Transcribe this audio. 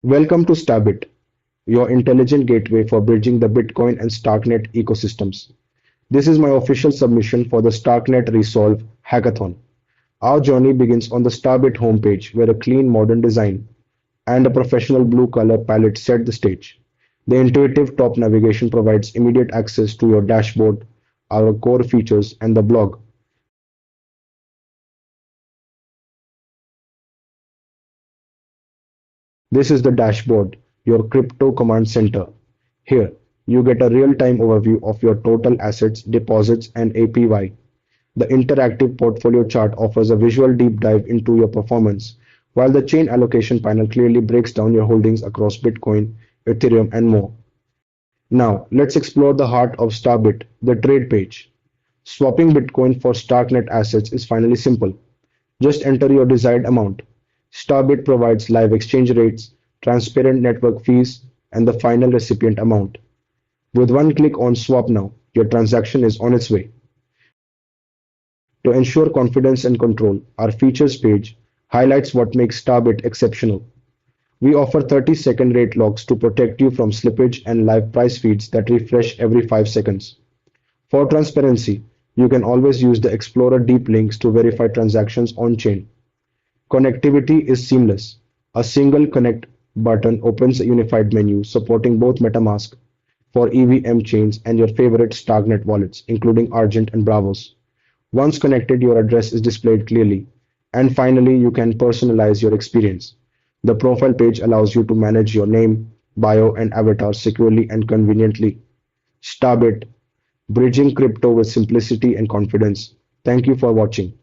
Welcome to StaBit, your intelligent gateway for bridging the Bitcoin and Starknet ecosystems. This is my official submission for the Starknet Re Solve Hackathon. Our journey begins on the StaBit homepage, where a clean modern design and a professional blue color palette set the stage. The intuitive top navigation provides immediate access to your dashboard, our core features, and the blog. This is the dashboard, your crypto command center. Here, you get a real-time overview of your total assets, deposits, and APY. The interactive portfolio chart offers a visual deep dive into your performance, while the chain allocation panel clearly breaks down your holdings across Bitcoin, Ethereum, and more. Now, let's explore the heart of StarBit, the trade page. Swapping Bitcoin for Starknet assets is finally simple. Just enter your desired amount. StarBit provides live exchange rates, transparent network fees, and the final recipient amount. With one click on Swap Now, your transaction is on its way. To ensure confidence and control, our features page highlights what makes StarBit exceptional. We offer 30-second rate locks to protect you from slippage and live price feeds that refresh every 5 seconds. For transparency, you can always use the Explorer deep links to verify transactions on-chain. Connectivity is seamless. A single connect button opens a unified menu supporting both MetaMask for EVM chains and your favorite Starknet wallets, including Argent and Braavos. Once connected, your address is displayed clearly. And finally, you can personalize your experience. The profile page allows you to manage your name, bio, and avatar securely and conveniently. Starbit, bridging crypto with simplicity and confidence. Thank you for watching.